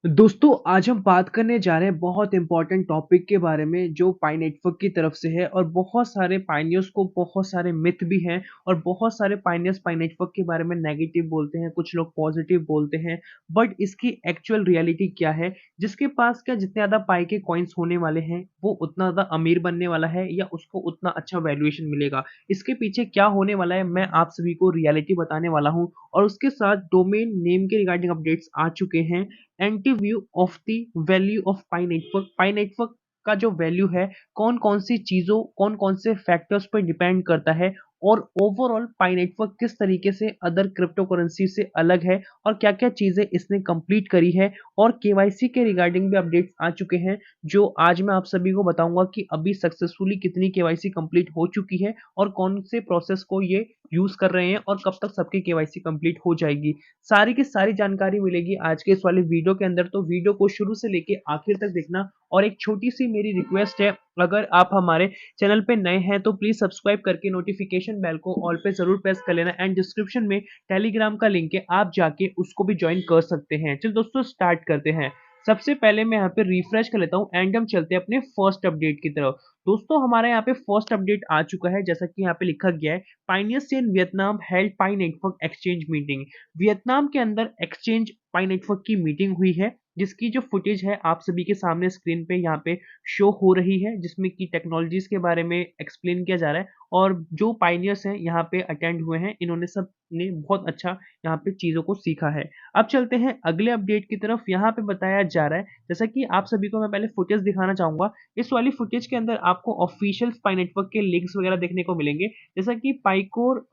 दोस्तों आज हम बात करने जा रहे हैं बहुत इंपॉर्टेंट टॉपिक के बारे में जो पाई नेटवर्क की तरफ से है और बहुत सारे पाइनियर्स को बहुत सारे मिथ भी हैं और बहुत सारे पाइनियर्स पाई नेटवर्क के बारे में नेगेटिव बोलते हैं, कुछ लोग पॉजिटिव बोलते हैं। बट इसकी एक्चुअल रियलिटी क्या है? जिसके पास क्या जितने ज़्यादा पाई के कॉइन्स होने वाले हैं वो उतना ज़्यादा अमीर बनने वाला है या उसको उतना अच्छा वैल्यूएशन मिलेगा। इसके पीछे क्या होने वाला है मैं आप सभी को रियलिटी बताने वाला हूँ और उसके साथ डोमेन नेम के रिगार्डिंग अपडेट्स आ चुके हैं। Anti view of the value of Pi network का जो वैल्यू है कौन-कौन सी चीज़ों, कौन-कौन से फैक्टर्स पे डिपेंड करता है और ओवरऑल पाई नेटवर्क किस तरीके से अदर क्रिप्टो करेंसी से अलग है और क्या-क्या चीज़ें इसने कंप्लीट करी है और केवाईसी के रिगार्डिंग भी अपडेट्स आ चुके हैं, जो आज मैं आप सभी को बताऊँगा कि अभी सक्सेसफुली कितनी केवाईसी कंप्लीट हो चुकी है और कौन से प्रोसेस को ये यूज़ कर रहे हैं और कब तक सबकी केवाईसी कंप्लीट हो जाएगी। सारी की सारी जानकारी मिलेगी आज के इस वाले वीडियो के अंदर, तो वीडियो को शुरू से लेके आखिर तक देखना। और एक छोटी सी मेरी रिक्वेस्ट है, अगर आप हमारे चैनल पे नए हैं तो प्लीज सब्सक्राइब करके नोटिफिकेशन बेल को ऑल पे जरूर प्रेस कर लेना एंड डिस्क्रिप्शन में टेलीग्राम का लिंक है, आप जाके उसको भी ज्वाइन कर सकते हैं। चलो दोस्तों स्टार्ट करते हैं। सबसे पहले मैं यहाँ पे रिफ्रेश कर लेता हूँ एंड हम चलते हैं अपने फर्स्ट अपडेट की तरफ। दोस्तों हमारा यहाँ पे फर्स्ट अपडेट आ चुका है, जैसा कि यहाँ पे लिखा गया है, Pioneers in Vietnam held pi network exchange meeting. Vietnam के अंदर एक्सचेंज पाई नेटवर्क की मीटिंग हुई है, जिसकी जो फुटेज है आप सभी के सामने स्क्रीन पे यहाँ पे शो हो रही है, जिसमें कि टेक्नोलॉजीज के बारे में एक्सप्लेन किया जा रहा है और जो पाइनियर्स हैं यहाँ पे अटेंड हुए हैं, इन्होंने सब ने बहुत अच्छा यहाँ पे चीज़ों को सीखा है। अब चलते हैं अगले अपडेट की तरफ। यहाँ पे बताया जा रहा है, जैसा कि आप सभी को मैं पहले फुटेज दिखाना चाहूंगा। इस वाली फुटेज के अंदर आपको ऑफिशियल पाई नेटवर्क के लिंक्स वगैरह देखने को मिलेंगे, जैसा कि पाईकोर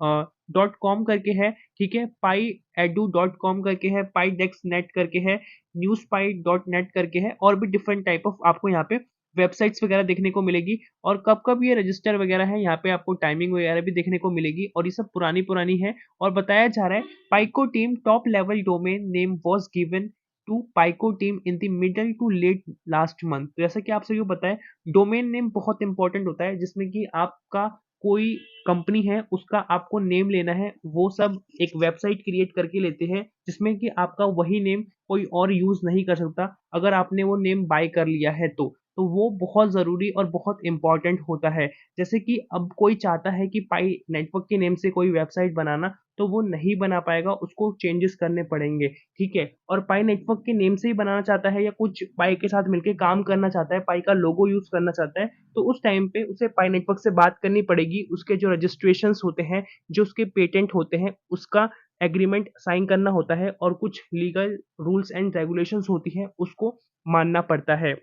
.com करके है, ठीक है, पाई एडू .com करके है, पाई डेक्स नेट करके है, न्यूज पाई .net करके है और भी डिफरेंट टाइप ऑफ आपको यहाँ पे वेबसाइट्स वगैरह देखने को मिलेगी। और कब कब ये रजिस्टर वगैरह है यहाँ पे आपको टाइमिंग वगैरह भी देखने को मिलेगी और ये सब पुरानी पुरानी है। और बताया जा रहा है Pi core team top level domain name was given to Pi core team in the middle to late last month. तो जैसा कि आप सभी को पता है, डोमेन नेम बहुत इंपॉर्टेंट होता है, जिसमें कि आपका कोई कंपनी है उसका आपको नेम लेना है, वो सब एक वेबसाइट क्रिएट करके लेते हैं, जिसमें कि आपका वही नेम कोई और यूज नहीं कर सकता अगर आपने वो नेम बाय कर लिया है तो वो बहुत ज़रूरी और बहुत इंपॉर्टेंट होता है। जैसे कि अब कोई चाहता है कि पाई नेटवर्क के नेम से कोई वेबसाइट बनाना, तो वो नहीं बना पाएगा, उसको चेंजेस करने पड़ेंगे, ठीक है। और पाई नेटवर्क के नेम से ही बनाना चाहता है या कुछ पाई के साथ मिलके काम करना चाहता है, पाई का लोगो यूज करना चाहता है, तो उस टाइम पे उसे पाई नेटवर्क से बात करनी पड़ेगी। उसके जो रजिस्ट्रेशंस होते हैं, जो उसके पेटेंट होते हैं, उसका एग्रीमेंट साइन करना होता है और कुछ लीगल रूल्स एंड रेगुलेशंस होती है, उसको मानना पड़ता है।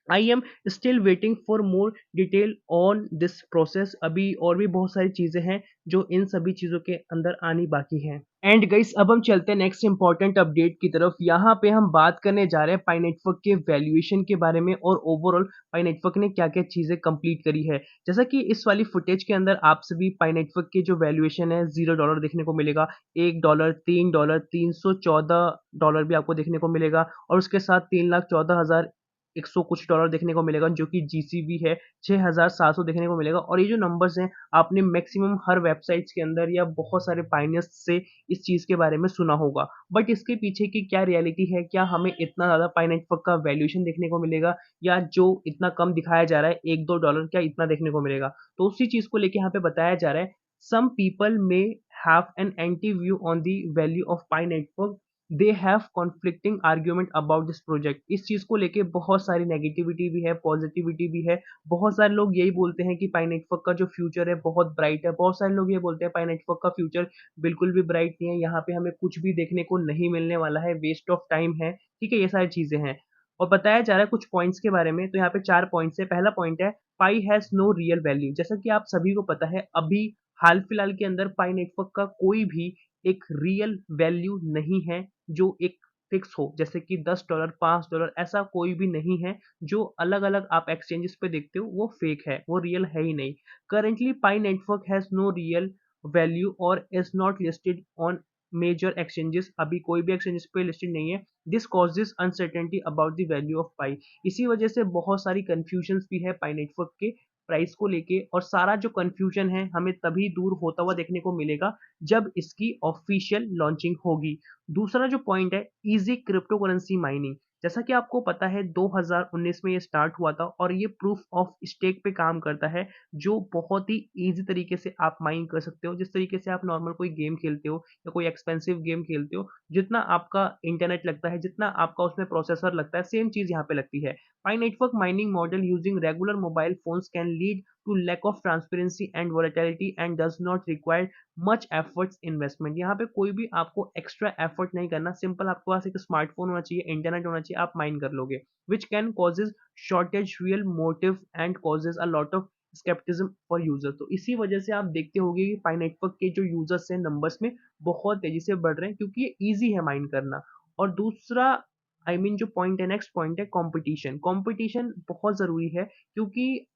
I am still waiting for more detail on this process. अभी और भी बहुत सारी चीजें हैं जो इन सभी चीजों के अंदर आनी बाकी हैं। एंड गाइस अब हम चलते हैं नेक्स्ट इंपॉर्टेंट अपडेट की तरफ। यहाँ पे हम बात करने जा रहे हैं पाई नेटवर्क के वैल्यूएशन के बारे में और ओवरऑल पाई नेटवर्क ने क्या क्या चीजें कंप्लीट करी है। जैसा कि इस वाली फुटेज के अंदर आप सभी पाई नेटवर्क के जो वैल्यूएशन है $0 देखने को मिलेगा, $1, $3, $314 भी आपको देखने को मिलेगा और उसके साथ 3,14,000 100 कुछ डॉलर देखने को मिलेगा, जो कि जीसीबी है 6,700 देखने को मिलेगा। और ये जो नंबर्स हैं आपने मैक्सिमम हर वेबसाइट्स के अंदर या बहुत सारे पाइनियर्स से इस चीज के बारे में सुना होगा। बट इसके पीछे की क्या रियलिटी है, क्या हमें इतना ज्यादा पाई नेटवर्क का वैल्यूएशन देखने को मिलेगा या जो इतना कम दिखाया जा रहा है $1-2 क्या इतना देखने को मिलेगा? तो उसी चीज को लेके यहाँ पे बताया जा रहा है, some people may have an anti view on the value of Pi Network, they have conflicting argument about this project. इस चीज को लेके बहुत सारी नेगेटिविटी भी है, पॉजिटिविटी भी है। बहुत सारे लोग यही बोलते हैं कि पाई नेटवर्क का जो फ्यूचर है बहुत ब्राइट है, बहुत सारे लोग ये बोलते हैं पाई नेटवर्क का फ्यूचर बिल्कुल भी ब्राइट नहीं है, यहाँ पे हमें कुछ भी देखने को नहीं मिलने वाला है, वेस्ट ऑफ टाइम है, ठीक है, ये सारी चीजें हैं। और बताया जा रहा है कुछ पॉइंट्स के बारे में, तो यहाँ पे 4 पॉइंट्स है। पहला पॉइंट है, पाई हैज नो रियल वैल्यू। जैसा कि आप सभी को पता है, अभी हाल फिलहाल के अंदर पाई नेटवर्क का कोई भी एक रियल वैल्यू नहीं है जो एक फिक्स हो, जैसे कि $10, $5, ऐसा कोई भी नहीं है। जो अलग अलग आप एक्सचेंजेस पे देखते हो वो फेक है, वो रियल है ही नहीं। Currently Pi network has no real value और is not listed on major exchanges. अभी कोई भी एक्सचेंजेस पे लिस्टेड नहीं है। This causes uncertainty about the value of Pi. इसी वजह से बहुत सारी कंफ्यूजन भी है पाई नेटवर्क के प्राइस को लेके, और सारा जो कंफ्यूजन है हमें तभी दूर होता हुआ देखने को मिलेगा जब इसकी ऑफिशियल लॉन्चिंग होगी। दूसरा जो पॉइंट है, ईज़ी क्रिप्टो करेंसी माइनिंग। जैसा कि आपको पता है 2019 में ये स्टार्ट हुआ था और ये प्रूफ ऑफ स्टेक पे काम करता है, जो बहुत ही ईज़ी तरीके से आप माइन कर सकते हो। जिस तरीके से आप नॉर्मल कोई गेम खेलते हो या कोई एक्सपेंसिव गेम खेलते हो, जितना आपका इंटरनेट लगता है, जितना आपका उसमें प्रोसेसर लगता है, सेम चीज़ यहाँ पे लगती है। Pi network mining model using regular mobile phones can lead to lack of transparency and volatility and does not require much efforts investment. यहाँ पे कोई भी आपको एक्स्ट्रा एफर्ट नहीं करना, सिंपल आपके पास एक स्मार्टफोन होना चाहिए, इंटरनेट होना चाहिए, आप माइन कर लोगे, which can causes shortage real motive and causes a lot of scepticism for user. तो इसी वजह से आप देखते होंगे कि पाई नेटवर्क के जो यूजर्स हैं नंबर्स में बहुत तेजी से बढ़ रहे हैं, क्योंकि ये ईजी है माइन करना। और दूसरा जो पॉइंट है, नेक्स्ट पॉइंट है कंपटीशन। कंपटीशन बहुत जरूरी है, क्योंकि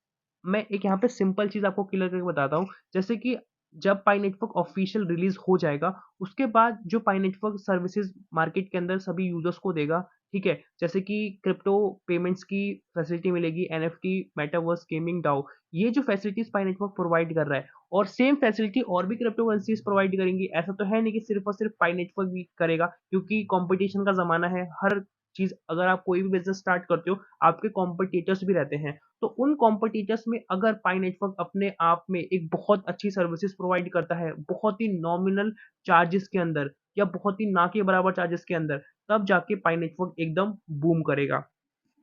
मैं एक यहाँ पे सिंपल चीज़ आपको क्लियर करके बताता हूँ। जैसे कि जब पाई नेटवर्क ऑफिशियल रिलीज़ हो जाएगा, उसके बाद जो पाई नेटवर्क सर्विसेज़ मार्केट के अंदर सभी यूज़र्स को देगा, ठीक है? जैसे कि क्रिप्टो पेमेंट्स की फैसिलिटी मिलेगी, एनएफटी, मेटावर्स, गेमिंग, डाओ, ये जो फैसिलिटीज़ पाई नेटवर्क प्रोवाइड कर रहा है, और सेम फैसिलिटी और भी क्रिप्टो करेंसीज़ प्रोवाइड करेंगी। ऐसा तो है नहीं कि सिर्फ़ और सिर्फ़ पाई नेटवर्क भी करेगा, क्योंकि कॉम्पिटिशन का ज़माना है। हर चीज़, अगर आप कोई भी बिज़नेस स्टार्ट करते हो, आपके कॉम्पिटिटर्स भी रहते हैं। तो उन कॉम्पिटिटर्स में अगर पाई नेटवर्क अपने आप में एक बहुत अच्छी सर्विसेज प्रोवाइड करता है, बहुत ही नॉमिनल चार्जेस के अंदर या बहुत ही ना के बराबर चार्जेस के अंदर, तब जाके पाई नेटवर्क एकदम बूम करेगा।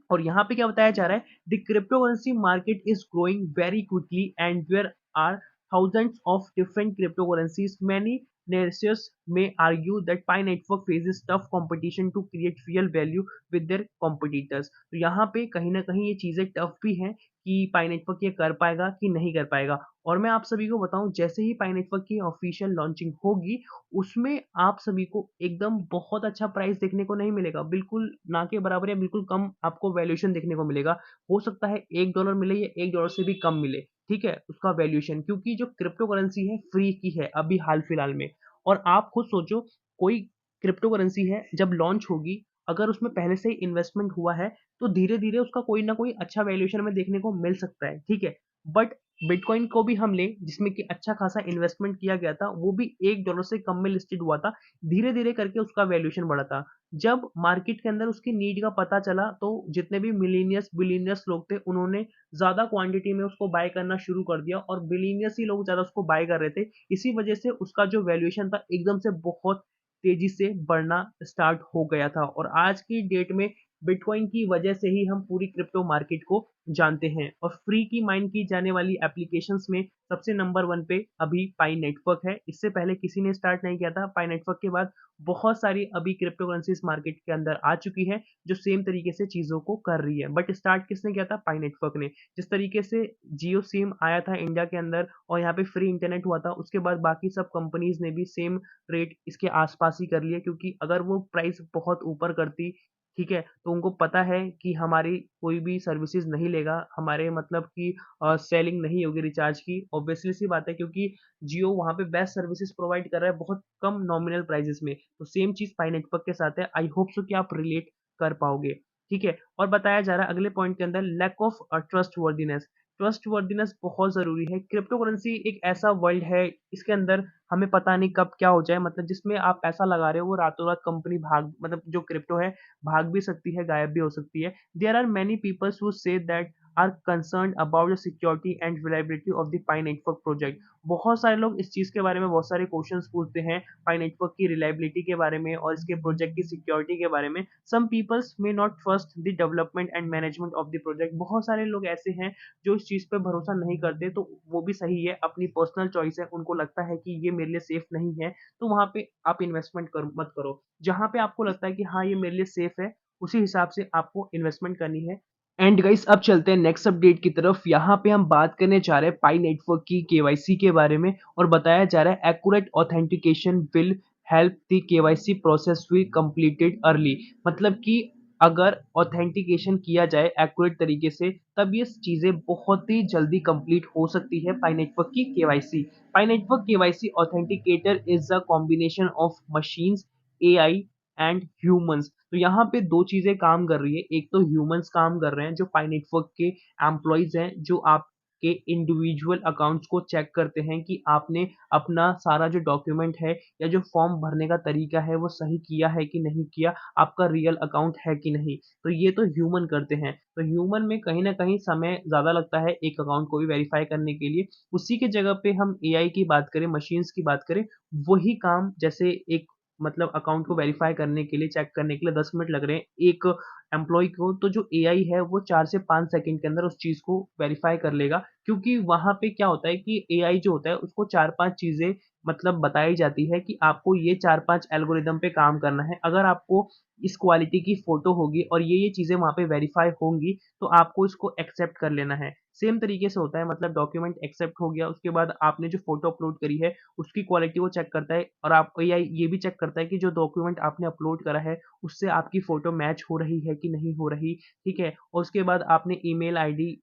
और यहाँ पे क्या बताया जा रहा है, the cryptocurrency market is growing very quickly and there are thousands of different cryptocurrencies. Many naysayers may argue that Pi Network faces tough competition to create real value with their competitors. तो यहाँ पे कहीं ना कहीं ये चीज़ें tough भी हैं कि पाई नेटवर्क ये कर पाएगा कि नहीं कर पाएगा। और मैं आप सभी को बताऊं, जैसे ही पाई नेटवर्क की ऑफिशियल लॉन्चिंग होगी, उसमें आप सभी को एकदम बहुत अच्छा प्राइस देखने को नहीं मिलेगा, बिल्कुल ना के बराबर या बिल्कुल कम आपको वैल्यूएशन देखने को मिलेगा। हो सकता है $1 मिले या $1 से भी कम मिले, ठीक है, उसका वैल्यूएशन, क्योंकि जो क्रिप्टो करेंसी है फ्री की है अभी हाल फिलहाल में। और आप खुद सोचो, कोई क्रिप्टो करेंसी है जब लॉन्च होगी, अगर उसमें पहले से ही इन्वेस्टमेंट हुआ है, तो धीरे धीरे उसका कोई ना कोई अच्छा वैल्यूएशन में देखने को मिल सकता है, ठीक है। बट बिटकॉइन को भी हम लें, जिसमें कि अच्छा खासा इन्वेस्टमेंट किया गया था, वो भी $1 से कम में लिस्टेड हुआ था, धीरे धीरे करके उसका वैल्यूएशन बढ़ा था। जब मार्केट के अंदर उसकी नीड का पता चला, तो जितने भी मिलीनियर्स बिलीनियर्स लोग थे, उन्होंने ज़्यादा क्वांटिटी में उसको बाय करना शुरू कर दिया, और बिलीनियर्स ही लोग ज़्यादा उसको बाय कर रहे थे। इसी वजह से उसका जो वैल्यूएशन था, एकदम से बहुत तेजी से बढ़ना स्टार्ट हो गया था। और आज की डेट में बिटकॉइन की वजह से ही हम पूरी क्रिप्टो मार्केट को जानते हैं। और फ्री की माइन की जाने वाली एप्लीकेशंस में सबसे नंबर वन पे अभी पाई नेटवर्क है। इससे पहले किसी ने स्टार्ट नहीं किया था। पाई नेटवर्क के बाद बहुत सारी अभी क्रिप्टो करेंसीज मार्केट के अंदर आ चुकी है, जो सेम तरीके से चीज़ों को कर रही है। बट स्टार्ट किसने किया था? पाई नेटवर्क ने। जिस तरीके से जियो सिम आया था इंडिया के अंदर और यहाँ पे फ्री इंटरनेट हुआ था, उसके बाद बाकी सब कंपनीज ने भी सेम रेट इसके आसपास ही कर लिया, क्योंकि अगर वो प्राइस बहुत ऊपर करती, ठीक है, तो उनको पता है कि हमारी कोई भी सर्विसेज नहीं लेगा, हमारे मतलब कि सेलिंग नहीं होगी रिचार्ज की। ऑब्वियसली सी बात है, क्योंकि जियो वहाँ पे बेस्ट सर्विसेज प्रोवाइड कर रहा है बहुत कम नॉमिनल प्राइसेस में। तो सेम चीज़ पाई नेटवर्क के साथ है। आई होप सो कि आप रिलेट कर पाओगे, ठीक है। और बताया जा रहा है अगले पॉइंट के अंदर, लैक ऑफ ट्रस्टवर्दीनेस। ट्रस्टवर्दीनेस बहुत ज़रूरी है। क्रिप्टो करेंसी एक ऐसा वर्ल्ड है, इसके अंदर हमें पता नहीं कब क्या हो जाए, मतलब जिसमें आप पैसा लगा रहे हो, वो रातों रात कंपनी भाग, मतलब जो क्रिप्टो है, भाग भी सकती है, गायब भी हो सकती है। There are many peoples who say that are concerned about the security and reliability of the Pi Network project. बहुत सारे लोग इस चीज़ के बारे में बहुत सारे क्वेश्चंस पूछते हैं, पाई नेटवर्क की रिलायबिलिटी के बारे में और इसके प्रोजेक्ट की सिक्योरिटी के बारे में। Some peoples may not trust the development and management of the project. बहुत सारे लोग ऐसे हैं जो इस चीज़ पे भरोसा नहीं करते, तो वो भी सही है, अपनी पर्सनल चॉइस है। उनको लगता है कि ये मेरे लिए सेफ नहीं है, तो वहाँ पे आप इन्वेस्टमेंट मत करो। जहाँ पे आपको लगता है कि हाँ, ये मेरे लिए सेफ है, उसी हिसाब से आपको इन्वेस्टमेंट करनी है। एंड गाइस, अब चलते हैं नेक्स्ट अपडेट की तरफ। यहाँ पे हम बात करने जा रहे हैं पाई नेटवर्क की केवाईसी के बारे में, और बताया जा रहा है accurate authentication will help the KYC process be completed early. मतलब कि अगर ऑथेंटिकेशन किया जाए एक्यूरेट तरीके से, तब ये चीज़ें बहुत ही जल्दी कंप्लीट हो सकती है पाई नेटवर्क की KYC. Pi network KYC authenticator is a combination of machines, AI and humans. तो यहाँ पे दो चीजें काम कर रही है। एक तो ह्यूमंस काम कर रहे हैं, जो पाई नेटवर्क के एम्प्लॉयज हैं, जो आप के इंडिविजुअल अकाउंट्स को चेक करते हैं कि आपने अपना सारा जो डॉक्यूमेंट है या जो फॉर्म भरने का तरीका है वो सही किया है कि नहीं किया, आपका रियल अकाउंट है कि नहीं। तो ये तो ह्यूमन करते हैं। तो ह्यूमन में कहीं न कहीं समय ज़्यादा लगता है एक अकाउंट को भी वेरीफ़ाई करने के लिए। उसी की जगह पे हम एआई की बात करें, मशीन्स की बात करें, वही काम जैसे एक मतलब अकाउंट को वेरीफ़ाई करने के लिए, चेक करने के लिए 10 मिनट लग रहे हैं एक एम्प्लॉयी को, तो जो एआई है वो 4 से 5 सेकंड के अंदर उस चीज़ को वेरीफ़ाई कर लेगा। क्योंकि वहाँ पे क्या होता है कि एआई जो होता है उसको 4-5 चीज़ें मतलब बताई जाती है कि आपको ये 4-5 एल्गोरिदम पे काम करना है। अगर आपको इस क्वालिटी की फ़ोटो होगी और ये चीज़ें वहाँ पे वेरीफ़ाई होंगी, तो आपको इसको एक्सेप्ट कर लेना है। सेम तरीके से होता है मतलब डॉक्यूमेंट एक्सेप्ट हो गया, उसके बाद आपने जो फ़ोटो अपलोड करी है, उसकी क्वालिटी वो चेक करता है और आप एआई ये भी चेक करता है कि जो डॉक्यूमेंट आपने अपलोड करा है, उससे आपकी फ़ोटो मैच हो रही है कि नहीं हो रही, ठीक है? और उसके बाद आपने ईमेल आईडी,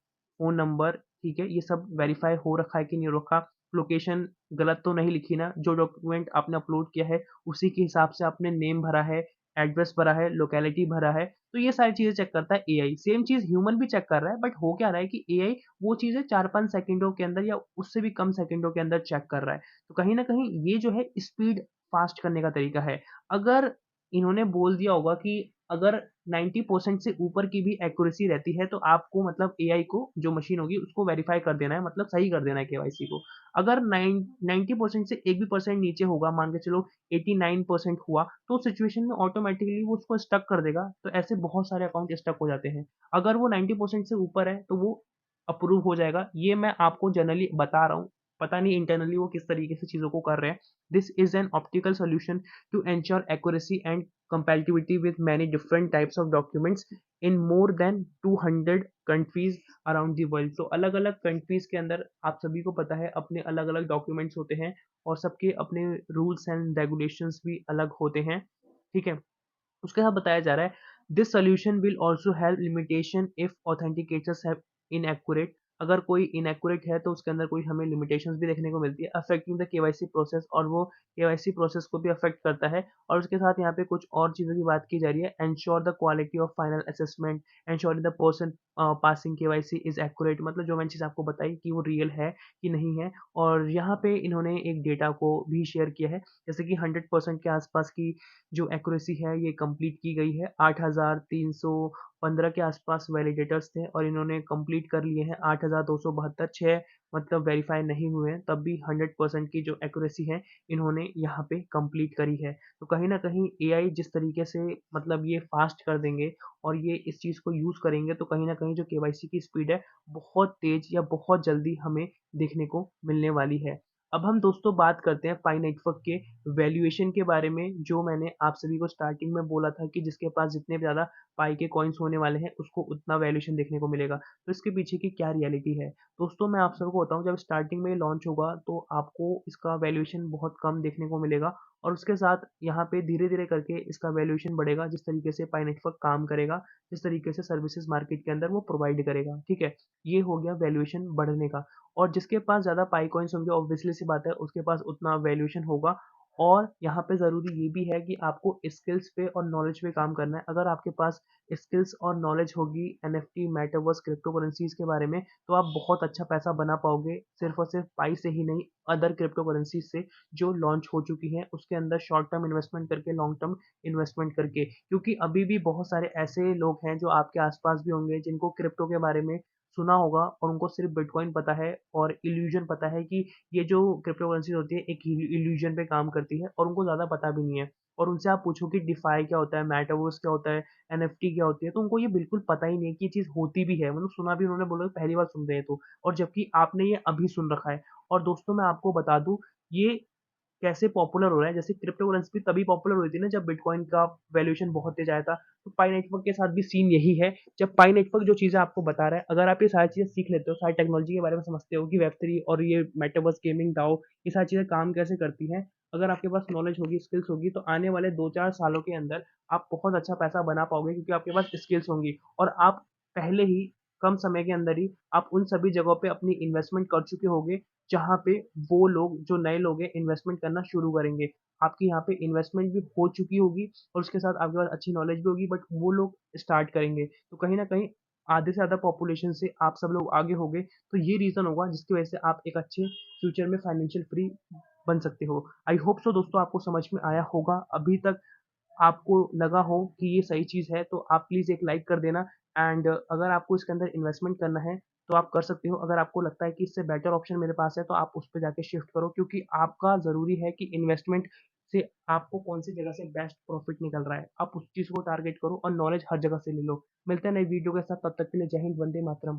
फ़ोन नंबर, ठीक है? ये सब वेरीफ़ाई हो रखा है कि नहीं हो रखा, लोकेशन गलत तो नहीं लिखी ना, जो डॉक्यूमेंट आपने अपलोड किया है, उसी के हिसाब से आपने नेम भरा है, एड्रेस भरा है, लोकेलिटी भरा है, तो ये सारी चीज़ें चेक करता है एआई। सेम चीज़ ह्यूमन भी चेक कर रहा है, बट हो क्या रहा है कि एआई वो चीज़ें 4-5 सेकंडों के अंदर या उससे भी कम सेकंडों के अंदर चेक कर रहा है। तो कहीं न कहीं ये जो है स्पीड फ़ास्ट करने का तरीका है। अगर इन्होंने बोल दिया होगा कि अगर 90% से ऊपर की भी एक्यूरेसी रहती है, तो आपको मतलब एआई को जो मशीन होगी उसको वेरीफ़ाई कर देना है, मतलब सही कर देना है केवाईसी को। अगर 90% से 1 भी परसेंट नीचे होगा, मान के चलो 89% हुआ, तो उस सिचुएशन में ऑटोमैटिकली वो उसको स्टक कर देगा, तो ऐसे बहुत सारे अकाउंट स्टक हो जाते हैं। अगर वो 90% से ऊपर है, तो वो अप्रूव हो जाएगा। ये मैं आपको जनरली बता रहा हूँ, पता नहीं इंटरनली वो किस तरीके से चीज़ों को कर रहे हैं। This is an optical solution to ensure accuracy and compatibility with many different types of documents in more than 200 countries around the world। तो अलग-अलग कंट्रीज़ के अंदर आप सभी को पता है अपने अलग-अलग डॉक्यूमेंट्स होते हैं और सबके अपने रूल्स एंड रेगुलेशंस भी अलग होते हैं, ठीक है? उसके साथ बताया जा रहा है this solution will also help limitation if authenticators have inaccurate. अगर कोई इनएक्यूरेट है तो उसके अंदर कोई हमें लिमिटेशंस भी देखने को मिलती है अफेक्टिंग द केवाईसी प्रोसेस, और वो केवाईसी प्रोसेस को भी अफेक्ट करता है। और उसके साथ यहाँ पे कुछ और चीज़ों की बात की जा रही है, ensure the quality of final assessment, ensure the person passing KYC is accurate, मतलब जो मैंने चीज़ आपको बताई कि वो रियल है कि नहीं है। और यहाँ पे इन्होंने एक डेटा को भी शेयर किया है, जैसे कि 100% के आसपास की जो एक्यूरेसी है ये कंप्लीट की गई है। 8,315 के आसपास वैलिडेटर्स थे और इन्होंने कंप्लीट कर लिए हैं 8,272। 6 मतलब वेरीफाई नहीं हुए हैं, तब भी 100% की जो एक्यूरेसी है इन्होंने यहाँ पे कंप्लीट करी है। तो कहीं न कहीं एआई जिस तरीके से मतलब ये फास्ट कर देंगे और ये इस चीज़ को यूज़ करेंगे, तो कहीं न कहीं जो केवाईसी की स्पीड है बहुत तेज़ या बहुत जल्दी हमें देखने को मिलने वाली है। अब हम दोस्तों बात करते हैं पाई नेटवर्क के वैल्यूएशन के बारे में, जो मैंने आप सभी को स्टार्टिंग में बोला था कि जिसके पास जितने ज़्यादा पाई के कॉइन्स होने वाले हैं, उसको उतना वैल्यूएशन देखने को मिलेगा। तो इसके पीछे की क्या रियलिटी है? दोस्तों मैं आप सबको बताऊँ, जब स्टार्टिंग में ये लॉन्च होगा तो आपको इसका वैल्यूएशन बहुत कम देखने को मिलेगा और उसके साथ यहाँ पे धीरे-धीरे करके इसका वैल्यूएशन बढ़ेगा, जिस तरीके से पाई नेटवर्क काम करेगा, जिस तरीके से सर्विसेज़ मार्केट के अंदर वो प्रोवाइड करेगा, ठीक है? ये हो गया वैल्यूएशन बढ़ने का। और जिसके पास ज़्यादा पाई कॉइन्स होंगे ऑब्वियसली सी बात है उसके पास उतना वैल्यूएशन होगा। और यहाँ पे ज़रूरी ये भी है कि आपको स्किल्स पे और नॉलेज पे काम करना है। अगर आपके पास स्किल्स और नॉलेज होगी एनएफटी, मेटावर्स, क्रिप्टो करेंसीज़ के बारे में, तो आप बहुत अच्छा पैसा बना पाओगे, सिर्फ़ और सिर्फ़ पाई से ही नहीं, अदर क्रिप्टो करेंसीज़ से जो लॉन्च हो चुकी हैं, उसके अंदर शॉर्ट टर्म इन्वेस्टमेंट करके, लॉन्ग टर्म इन्वेस्टमेंट करके। क्योंकि अभी भी बहुत सारे ऐसे लोग हैं जो आपके आस-पास भी होंगे जिनको क्रिप्टो के बारे में सुना होगा और उनको सिर्फ़ बिटकॉइन पता है और इल्यूज़न पता है कि ये जो क्रिप्टो करेंसीज़ होती है एक इल्यूज़न पे काम करती है और उनको ज़्यादा पता भी नहीं है। और उनसे आप पूछो कि डिफाई क्या होता है, मेटावर्स क्या होता है, एनएफटी क्या होती है, तो उनको ये बिल्कुल पता ही नहीं है कि ये चीज़ होती भी है। मतलब सुना भी उन्होंने बोला पहली बार सुन रहे हैं तो, और जबकि आपने ये अभी सुन रखा है। और दोस्तों मैं आपको बता दूँ, ये कैसे पॉपुलर हो रहा है, जैसे क्रिप्टो करेंसी भी तभी पॉपुलर हुई थी ना जब बिटकॉइन का वैल्यूएशन बहुत तेज़ आया था। तो पाई नेटवर्क के साथ भी सीन यही है। जब पाई नेटवर्क जो चीज़ें आपको बता रहा है, अगर आप ये सारी चीज़ें सीख लेते हो, सारी टेक्नोलॉजी के बारे में समझते हो कि वेब3 और ये मेटावर्स, गेमिंग, डाओ, ये सारी चीज़ें काम कैसे करती हैं। अगर आपके पास नॉलेज होगी, स्किल्स होगी, तो आने वाले 2-4 सालों के अंदर आप बहुत अच्छा पैसा बना पाओगे, क्योंकि आपके पास स्किल्स होंगी और आप पहले ही कम समय के अंदर ही आप उन सभी जगहों पे अपनी इन्वेस्टमेंट कर चुके होंगे, जहाँ पे वो लोग जो नए लोग हैं इन्वेस्टमेंट करना शुरू करेंगे। आपकी यहाँ पे इन्वेस्टमेंट भी हो चुकी होगी और उसके साथ आपके पास अच्छी नॉलेज भी होगी, बट वो लोग स्टार्ट करेंगे। तो कहीं न कहीं आधे से ज़्यादा पॉपुलेशन से आप सब लोग आगे होगे, तो ये रीज़न होगा जिसकी वजह से आप एक अच्छे फ्यूचर में फाइनेंशियल फ्री बन सकते हो। आई होप सो दोस्तों आपको समझ में आया होगा। अभी तक आपको लगा हो कि ये सही चीज़ है तो आप प्लीज़ एक लाइक कर देना एंड अगर आपको इसके अंदर इन्वेस्टमेंट करना है तो आप कर सकते हो। अगर आपको लगता है कि इससे बेटर ऑप्शन मेरे पास है तो आप उस पे जाके शिफ्ट करो, क्योंकि आपका ज़रूरी है कि इन्वेस्टमेंट से आपको कौन-सी जगह से बेस्ट प्रॉफ़िट निकल रहा है। आप उस चीज़ को टारगेट करो और नॉलेज हर जगह से ले लो। मिलते हैं नई वीडियो के साथ, तब तक के लिए जय हिंद, वंदे मातरम।